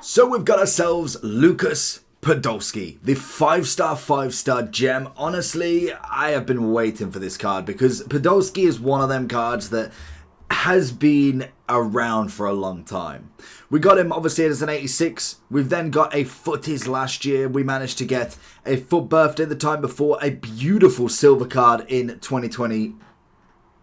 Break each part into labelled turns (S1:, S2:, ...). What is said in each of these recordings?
S1: So we've got ourselves Lucas Podolski, the 5-star gem. Honestly, I have been waiting for this card because Podolski is one of them cards that has been around for a long time. We got him obviously as an 86. We've then got a footies last year. We managed to get a foot birthday the time before, a beautiful silver card in 2020.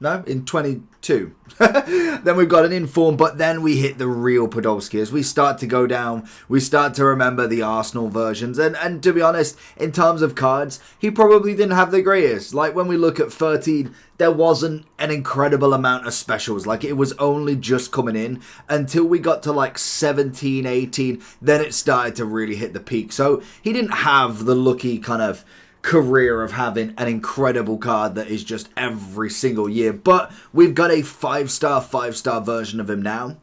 S1: No, in 22. Then we've got an inform, but then we hit the real Podolski. As we start to go down, we start to remember the Arsenal versions. And to be honest, in terms of cards, he probably didn't have the greatest. Like when we look at 13, there wasn't an incredible amount of specials. Like it was only just coming in until we got to like 17, 18. Then it started to really hit the peak. So he didn't have the lucky kind of career of having an incredible card that is just every single year, but we've got a 5-star version of him now.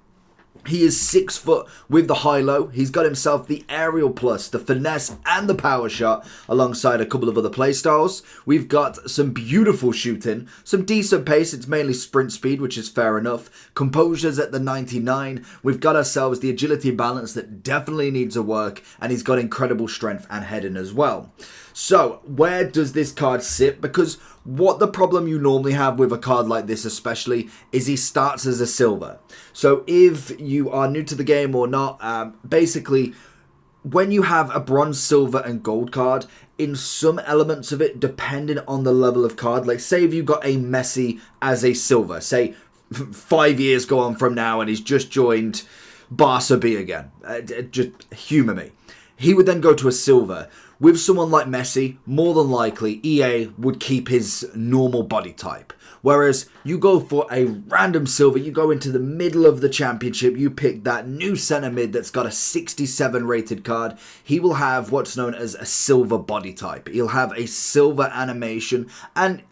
S1: He is 6 foot with the high-low. He's got himself the aerial plus, the finesse and the power shot alongside a couple of other playstyles. We've got some beautiful shooting, some decent pace. It's mainly sprint speed, which is fair enough. Composure's at the 99. We've got ourselves the agility balance that definitely needs a work, and he's got incredible strength and heading as well. So, where does this card sit? Because what the problem you normally have with a card like this especially is he starts as a silver. So if you are new to the game or not, basically when you have a bronze, silver and gold card, in some elements of it, depending on the level of card, like say if you got a Messi as a silver, say 5 years go on from now and he's just joined Barca B again, just humour me. He would then go to a silver. With someone like Messi, more than likely, EA would keep his normal body type. Whereas you go for a random silver, you go into the middle of the championship, you pick that new centre mid that's got a 67 rated card. He will have what's known as a silver body type. He'll have a silver animation, and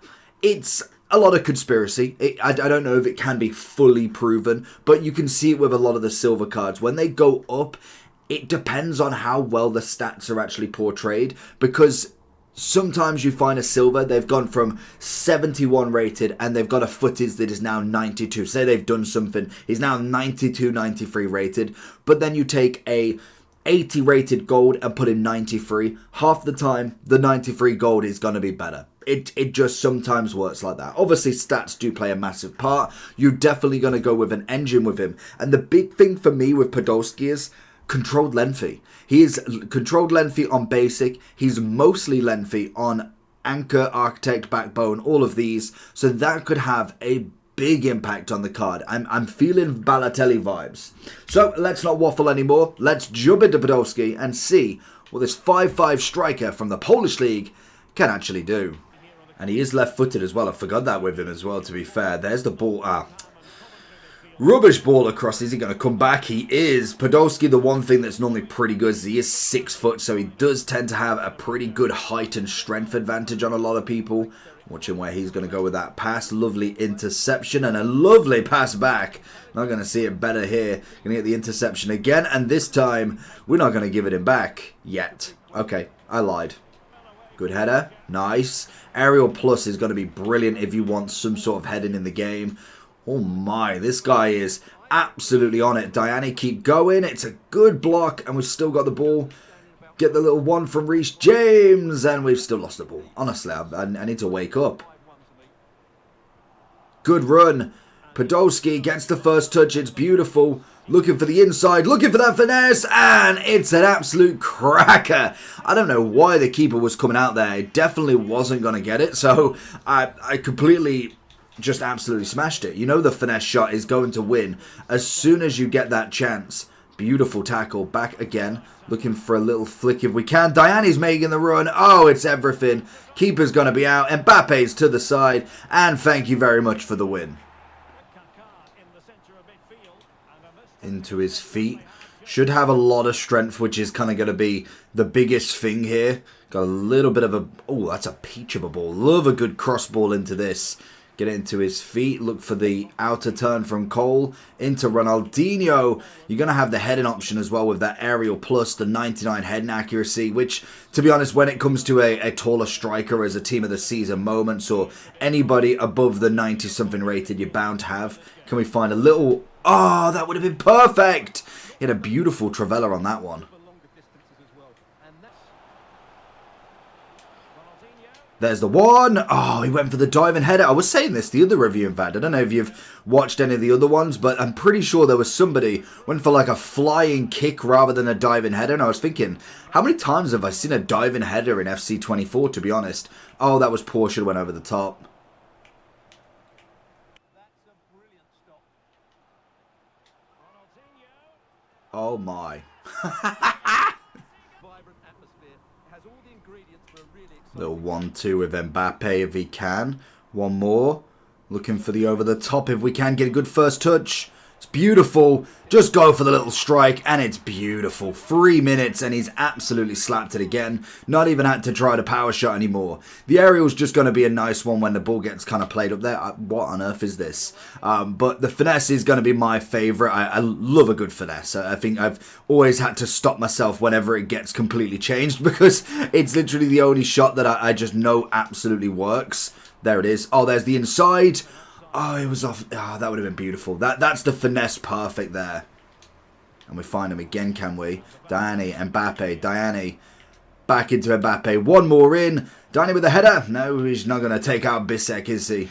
S1: it's a lot of conspiracy. I don't know if it can be fully proven, but you can see it with a lot of the silver cards. When they go up, it depends on how well the stats are actually portrayed, because sometimes you find a silver, they've gone from 71 rated and they've got a footage that is now 92. Say they've done something, he's now 92, 93 rated, but then you take a 80 rated gold and put him 93. Half the time, the 93 gold is going to be better. It just sometimes works like that. Obviously, stats do play a massive part. You're definitely going to go with an engine with him. And the big thing for me with Podolski is controlled lengthy. He is controlled lengthy on basic. He's mostly lengthy on anchor, architect, backbone, all of these. So that could have a big impact on the card. I'm feeling Balotelli vibes. So let's not waffle anymore. Let's jump into Podolski and see what this 5'5" striker from the Polish league can actually do. And he is left-footed as well. I forgot that with him as well, to be fair. There's the ball. Rubbish ball across. Is he going to come back? He is. Podolski, the one thing that's normally pretty good is he is 6 foot, so he does tend to have a pretty good height and strength advantage on a lot of people. Watching where he's going to go with that pass. Lovely interception and a lovely pass back. Not going to see it better here. Going to get the interception again, and this time we're not going to give it him back yet. Okay, I lied. Good header. Nice. Aerial plus is going to be brilliant if you want some sort of heading in the game. Oh my, this guy is absolutely on it. Diani, keep going. It's a good block, and we've still got the ball. Get the little one from Reece James, and we've still lost the ball. Honestly, I need to wake up. Good run. Podolski gets the first touch. It's beautiful. Looking for the inside, looking for that finesse, and it's an absolute cracker. I don't know why the keeper was coming out there. He definitely wasn't going to get it, so I completely just absolutely smashed it. You know the finesse shot is going to win as soon as you get that chance. Beautiful tackle. Back again. Looking for a little flick if we can. Diani's making the run. Oh, it's everything. Keeper's going to be out. Mbappe's to the side. And thank you very much for the win. Into his feet. Should have a lot of strength, which is kind of going to be the biggest thing here. Got a little bit of a... Oh, that's a peach of a ball. Love a good cross ball into this. Get it into his feet. Look for the outer turn from Cole into Ronaldinho. You're going to have the heading option as well with that aerial plus the 99 heading accuracy, which, to be honest, when it comes to a taller striker as a team of the season moments or anybody above the 90-something rated, you're bound to have. Can we find a little... Oh, that would have been perfect. He had a beautiful Travella on that one. There's the one. Oh, he went for the diving header. I was saying this the other review, in fact. I don't know if you've watched any of the other ones, but I'm pretty sure there was somebody went for like a flying kick rather than a diving header. And I was thinking, how many times have I seen a diving header in FC 24, to be honest? Oh, that was poor. Should have went over the top. Oh, my. Little 1-2 with Mbappe if he can. One more. Looking for the over the top if we can get a good first touch. It's beautiful. Just go for the little strike and it's beautiful. 3 minutes and he's absolutely slapped it again. Not even had to try the power shot anymore. The aerial's just going to be a nice one when the ball gets kind of played up there. What on earth is this? But the finesse is going to be my favourite. I love a good finesse. I think I've always had to stop myself whenever it gets completely changed because it's literally the only shot that I just know absolutely works. There it is. Oh, there's the inside. Oh, it was off. Oh, that would have been beautiful. That's the finesse perfect there. And we find him again, can we? Diani, Mbappe, Diani. Back into Mbappe. One more in. Diani with the header. No, he's not going to take out Bissek, is he?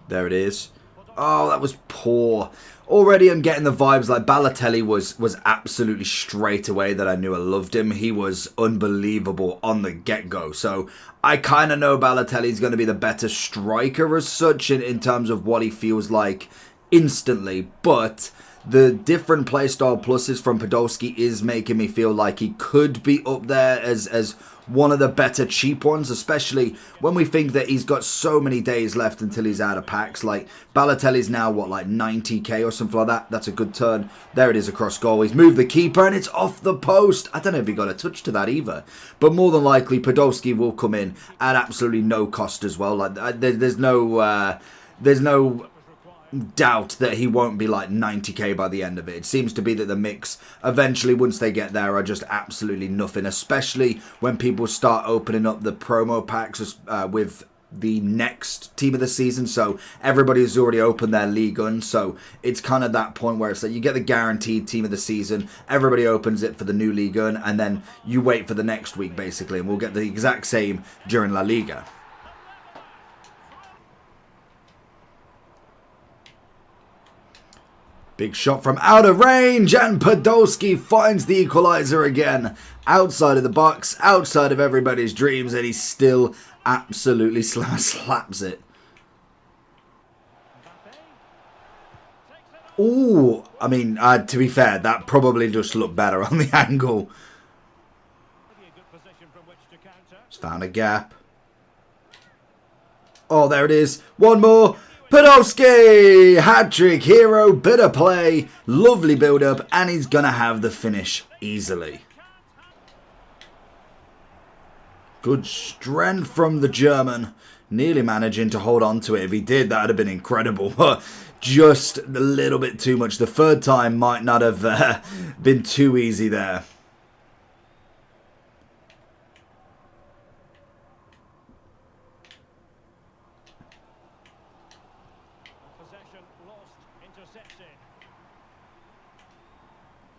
S1: There it is. Oh, that was poor. Already I'm getting the vibes like Balotelli was absolutely straight away that I knew I loved him. He was unbelievable on the get-go. So I kind of know Balotelli's going to be the better striker as such in terms of what he feels like instantly. But the different playstyle pluses from Podolski is making me feel like he could be up there as one of the better cheap ones, especially when we think that he's got so many days left until he's out of packs. Like, Balotelli's now, what, like 90k or something like that? That's a good turn. There it is across goal. He's moved the keeper and it's off the post. I don't know if he got a touch to that either. But more than likely, Podolski will come in at absolutely no cost as well. Like, there's no doubt that he won't be like 90k by the end of it. It seems to be that the mix eventually, once they get there, are just absolutely nothing, especially when people start opening up the promo packs with the next team of the season. So everybody has already opened their league on, so it's kind of that point where it's like you get the guaranteed team of the season, everybody opens it for the new league on, and then you wait for the next week basically, and we'll get the exact same during La Liga. Big shot from out of range, and Podolski finds the equaliser again. Outside of the box, outside of everybody's dreams, and he still absolutely slaps it. Ooh, I mean, to be fair, that probably just looked better on the angle. Just found a gap. Oh, there it is. One more. Podolski! Hat-trick, hero, bit of play, lovely build-up, and he's going to have the finish easily. Good strength from the German. Nearly managing to hold on to it. If he did, that would have been incredible. But just a little bit too much. The third time might not have been too easy there.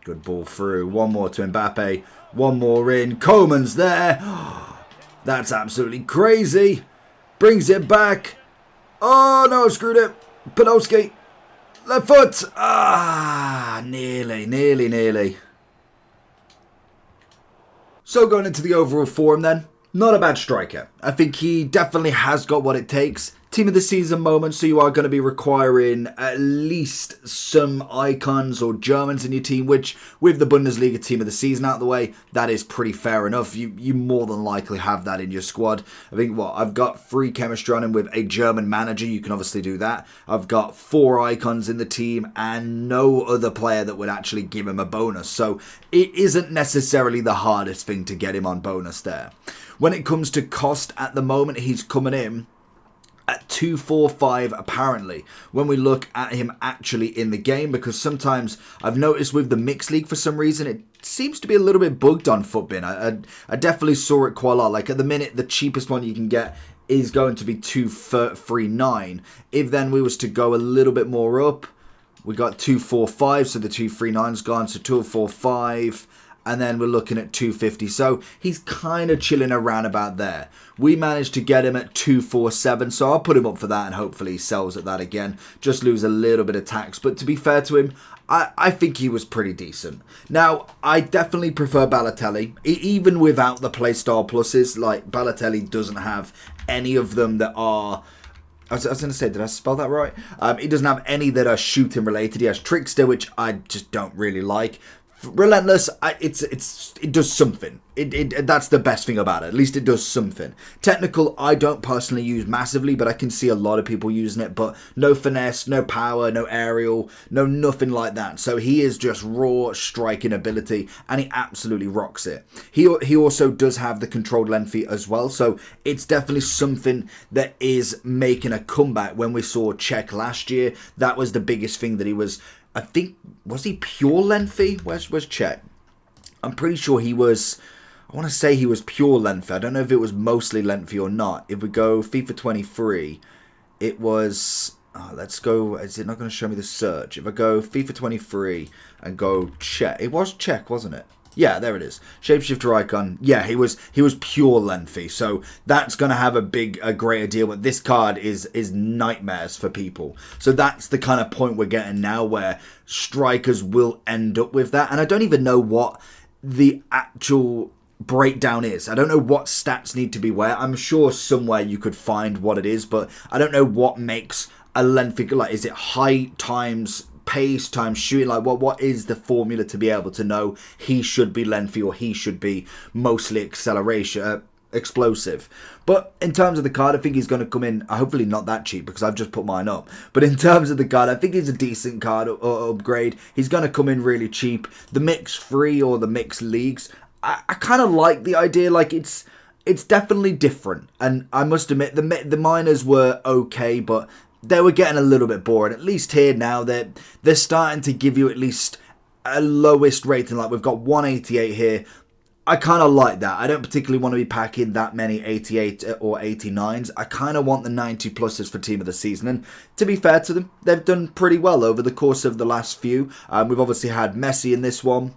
S1: Good ball through. One more to Mbappe. One more in. Coman's there. That's absolutely crazy. Brings it back. Oh, no, I screwed it. Podolski. Left foot. Ah, nearly. So going into the overall form then. Not a bad striker. I think he definitely has got what it takes Team of the season moment, so you are going to be requiring at least some icons or Germans in your team, which with the Bundesliga team of the season out of the way, that is pretty fair enough. You more than likely have that in your squad. I think, I've got 3 chemistry on him with a German manager. You can obviously do that. I've got 4 icons in the team and no other player that would actually give him a bonus. So it isn't necessarily the hardest thing to get him on bonus there. When it comes to cost at the moment, he's coming in at 245 apparently when we look at him actually in the game, because sometimes I've noticed with the mixed league for some reason it seems to be a little bit bugged on Futbin. I definitely saw it quite a lot. Like at the minute the cheapest one you can get is going to be 239. If then we was to go a little bit more up, we got 245, so the 239's gone, so 245. And then we're looking at 250. So he's kind of chilling around about there. We managed to get him at 247. So I'll put him up for that and hopefully he sells at that again. Just lose a little bit of tax. But to be fair to him, I think he was pretty decent. Now, I definitely prefer Balotelli. Even without the playstyle pluses, like Balotelli doesn't have any of them that are... I was going to say, did I spell that right? He doesn't have any that are shooting related. He has Trickster, which I just don't really like. Relentless, it does something. That's the best thing about it. At least it does something. Technical, I don't personally use massively, but I can see a lot of people using it. But no finesse, no power, no aerial, no nothing like that. So he is just raw striking ability, and he absolutely rocks it. He also does have the controlled lengthy as well. So it's definitely something that is making a comeback. When we saw Czech last year, that was the biggest thing that he was. I think, was he pure lengthy? Where's Chet? I'm pretty sure he was, I want to say he was pure lengthy. I don't know if it was mostly lengthy or not. If we go FIFA 23, it was, let's go, is it not going to show me the search? If I go FIFA 23 and go Chet, it was Czech, wasn't it? Yeah, there it is. Shapeshifter icon. Yeah, he was pure lengthy. So that's going to have a greater deal. But this card is nightmares for people. So that's the kind of point we're getting now where strikers will end up with that. And I don't even know what the actual breakdown is. I don't know what stats need to be where. I'm sure somewhere you could find what it is. But I don't know what makes a lengthy, like, is it height times pace times shooting? Like what is the formula to be able to know he should be lengthy or he should be mostly explosive? But in terms of the card, I think he's going to come in hopefully not that cheap because I've just put mine up, but in terms of the card, I think he's a decent card upgrade. He's going to come in really cheap. The mix free or the mixed leagues, I kind of like the idea. Like it's definitely different, and I must admit the minors were okay, but they were getting a little bit boring. At least here now, they're starting to give you at least a lowest rating. Like we've got 188 here. I kind of like that. I don't particularly want to be packing that many 88 or 89s. I kind of want the 90 pluses for team of the season. And to be fair to them, they've done pretty well over the course of the last few. We've obviously had Messi in this one.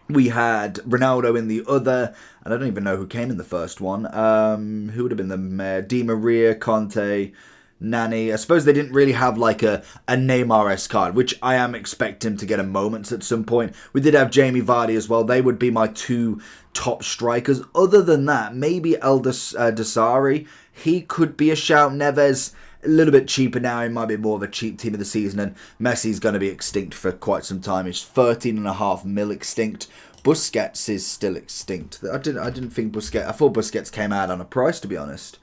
S1: We had Ronaldo in the other, and I don't even know who came in the first one. Who would have been the mayor? Di Maria, Conte, Nani. I suppose they didn't really have like a Neymar-esque card, which I am expecting to get a moments at some point. We did have Jamie Vardy as well. They would be my 2 top strikers. Other than that, maybe El Desari. He could be a shout. Neves, a little bit cheaper now. He might be more of a cheap team of the season. And Messi's going to be extinct for quite some time. He's 13.5 mil extinct. Busquets is still extinct. I didn't think Busquets. I thought Busquets came out on a price, to be honest.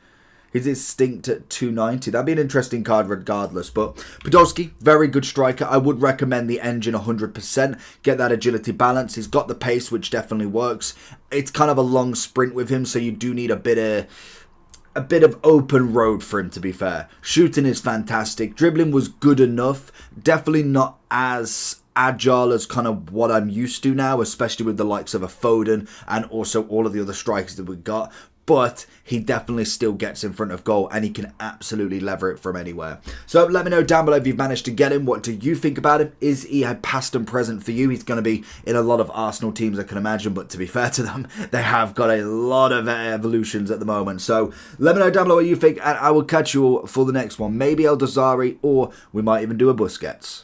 S1: He's extinct at 290. That'd be an interesting card regardless. But Podolski, very good striker. I would recommend the engine 100%. Get that agility balance. He's got the pace, which definitely works. It's kind of a long sprint with him, so you do need a bit of open road for him, to be fair. Shooting is fantastic. Dribbling was good enough. Definitely not as agile as kind of what I'm used to now, especially with the likes of a Foden and also all of the other strikers that we've got. But he definitely still gets in front of goal and he can absolutely lever it from anywhere. So let me know down below if you've managed to get him. What do you think about him? Is he a past and present for you? He's going to be in a lot of Arsenal teams, I can imagine. But to be fair to them, they have got a lot of evolutions at the moment. So let me know down below what you think and I will catch you all for the next one. Maybe El Desari or we might even do a Busquets.